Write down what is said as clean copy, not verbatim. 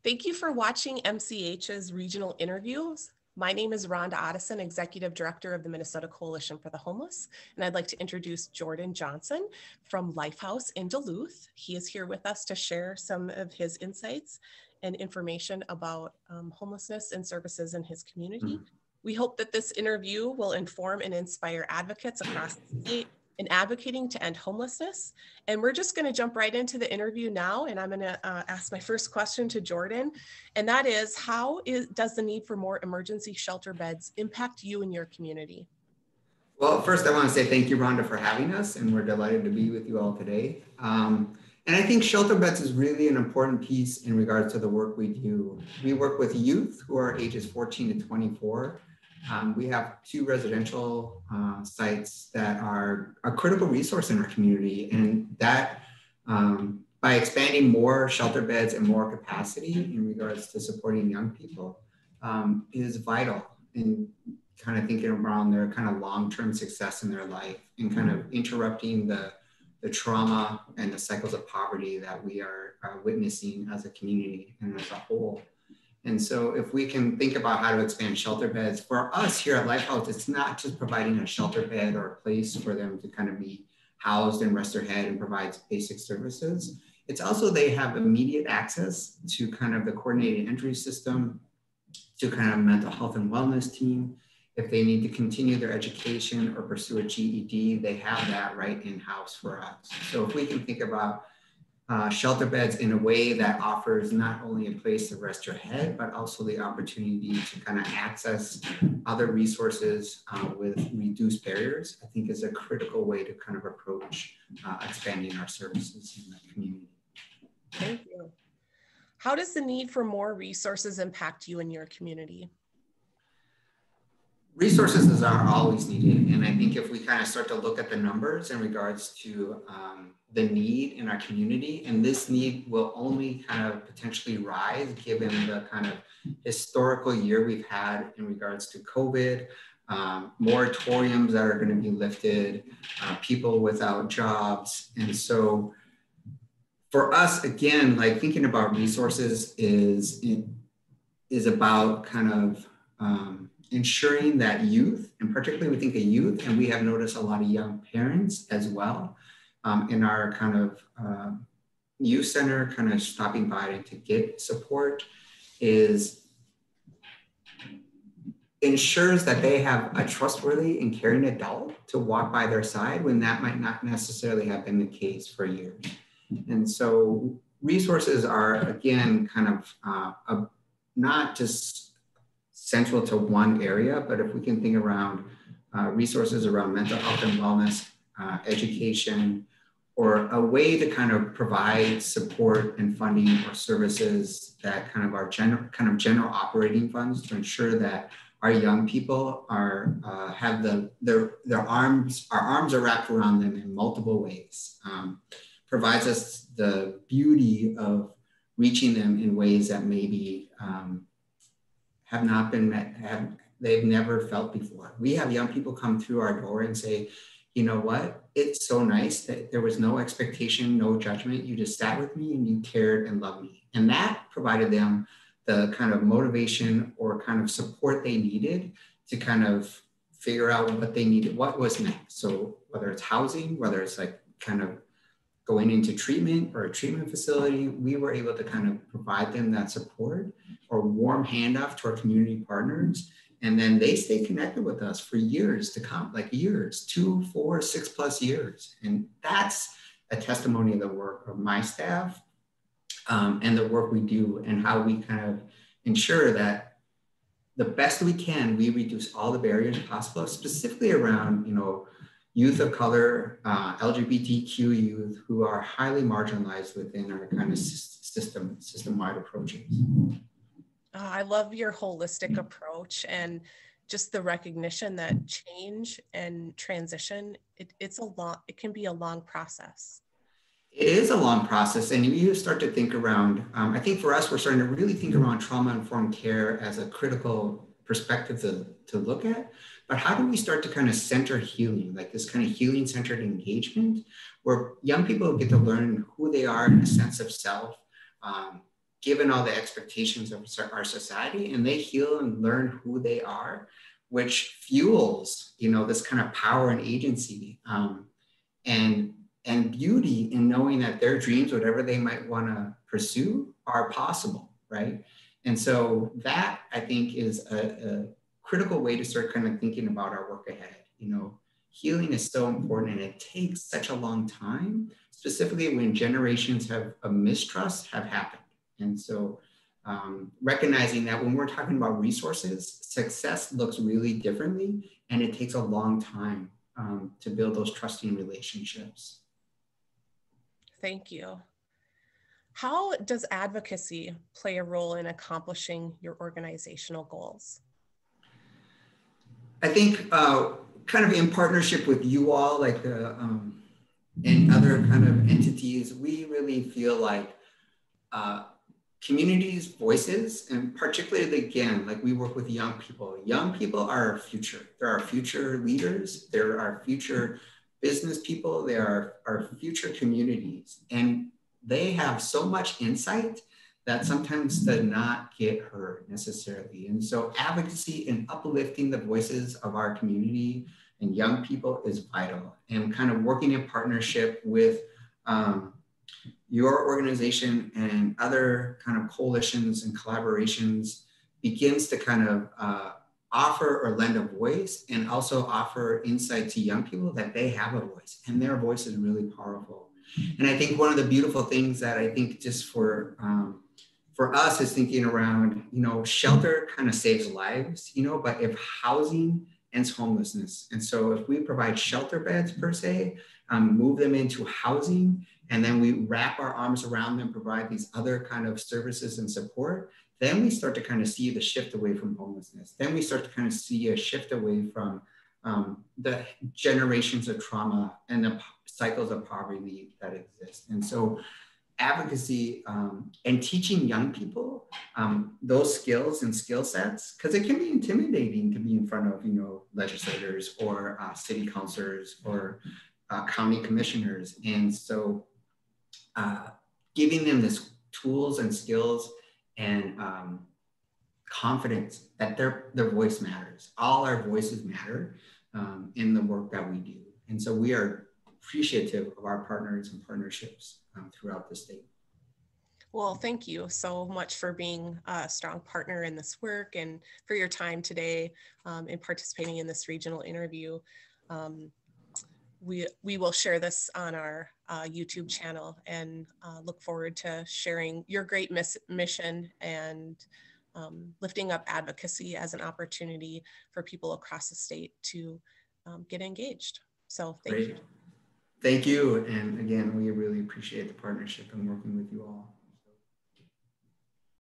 Thank you for watching MCH's regional interviews. My name is Rhonda Otteson, Executive Director of the Minnesota Coalition for the Homeless, and I'd like to introduce Jordon Johnson from Lifehouse in Duluth. He is here with us to share some of his insights and information about homelessness and services in his community. We hope that this interview will inform and inspire advocates across the state in advocating to end homelessness. And we're just going to jump right into the interview now. And I'm going to ask my first question to Jordon. And that is, does the need for more emergency shelter beds impact you and your community? Well, first I want to say thank you, Rhonda, for having us. And we're delighted to be with you all today. And I think shelter beds is really an important piece in regards to the work we do. We work with youth who are ages 14 to 24. We have 2 residential sites that are a critical resource in our community, and that by expanding more shelter beds and more capacity in regards to supporting young people is vital in kind of thinking around their kind of long-term success in their life and kind of interrupting the trauma and the cycles of poverty that we are witnessing as a community and as a whole. And so if we can think about how to expand shelter beds, for us here at Lifehouse, it's not just providing a shelter bed or a place for them to kind of be housed and rest their head and provide basic services. It's also they have immediate access to kind of the coordinated entry system, to kind of mental health and wellness team. If they need to continue their education or pursue a GED, they have that right in-house for us. So if we can think about shelter beds in a way that offers not only a place to rest your head, but also the opportunity to kind of access other resources with reduced barriers, I think is a critical way to kind of approach expanding our services in the community. Thank you. How does the need for more resources impact you and your community? Resources are always needed. And I think if we kind of start to look at the numbers in regards to the need in our community, and this need will only kind of potentially rise given the kind of historical year we've had in regards to COVID, moratoriums that are going to be lifted, people without jobs. And so for us, again, like thinking about resources is about kind of ensuring that youth, and particularly we think of youth, and we have noticed a lot of young parents as well in our kind of youth center, kind of stopping by to get support, ensures that they have a trustworthy and caring adult to walk by their side when that might not necessarily have been the case for years. And so resources are, again, kind of not just central to one area, but if we can think around resources around mental health and wellness, education, or a way to kind of provide support and funding or services that kind of are general operating funds to ensure that our young people are have our arms are wrapped around them in multiple ways, provides us the beauty of reaching them in ways that maybe have not been met, they've never felt before. We have young people come through our door and say, you know what, it's so nice that there was no expectation, no judgment. You just sat with me and you cared and loved me. And that provided them the kind of motivation or kind of support they needed to kind of figure out what they needed, what was next. So whether it's housing, whether it's like kind of going into treatment or a treatment facility, we were able to kind of provide them that support or warm handoff to our community partners. And then they stay connected with us for years to come, like years, 2, 4, 6+ years. And that's a testimony of the work of my staff and the work we do and how we kind of ensure that the best we can, we reduce all the barriers possible, specifically around, youth of color, LGBTQ youth who are highly marginalized within our kind of system-wide approaches. I love your holistic approach and just the recognition that change and transition, it can be a long process. It is a long process, and you start to think around, I think for us, we're starting to really think around trauma-informed care as a critical perspective to look at. But how do we start to kind of center healing, like this kind of healing-centered engagement, where young people get to learn who they are in a sense of self, given all the expectations of our society, and they heal and learn who they are, which fuels, this kind of power and agency, and beauty in knowing that their dreams, whatever they might want to pursue, are possible, right? And so that, I think, is a critical way to start kind of thinking about our work ahead. Healing is so important, and it takes such a long time, specifically when generations of mistrust have happened. And so recognizing that when we're talking about resources, success looks really differently, and it takes a long time to build those trusting relationships. Thank you. How does advocacy play a role in accomplishing your organizational goals? I think kind of in partnership with you all, like and other kind of entities, we really feel like communities' voices, and particularly, again, like we work with young people. Young people are our future. They're our future leaders. They're our future business people. They are our future communities. And they have so much insight that sometimes does not get heard necessarily. And so advocacy and uplifting the voices of our community and young people is vital, and kind of working in partnership with your organization and other kind of coalitions and collaborations begins to kind of offer or lend a voice, and also offer insight to young people that they have a voice, and their voice is really powerful. And I think one of the beautiful things that I think just for us is thinking around, shelter kind of saves lives, but if housing ends homelessness. And so if we provide shelter beds per se, move them into housing, and then we wrap our arms around them, provide these other kind of services and support, then we start to kind of see the shift away from homelessness. Then we start to kind of see a shift away from the generations of trauma and the cycles of poverty that exist. And so advocacy and teaching young people those skills and skill sets, because it can be intimidating to be in front of, legislators or city councilors or county commissioners. And so giving them this tools and skills and confidence that their voice matters. All our voices matter in the work that we do. And so we are appreciative of our partners and partnerships throughout the state. Well, thank you so much for being a strong partner in this work, and for your time today in participating in this regional interview. We will share this on our YouTube channel, and look forward to sharing your great mission and lifting up advocacy as an opportunity for people across the state to get engaged. So thank you. Thank you. And again, we really appreciate the partnership and working with you all.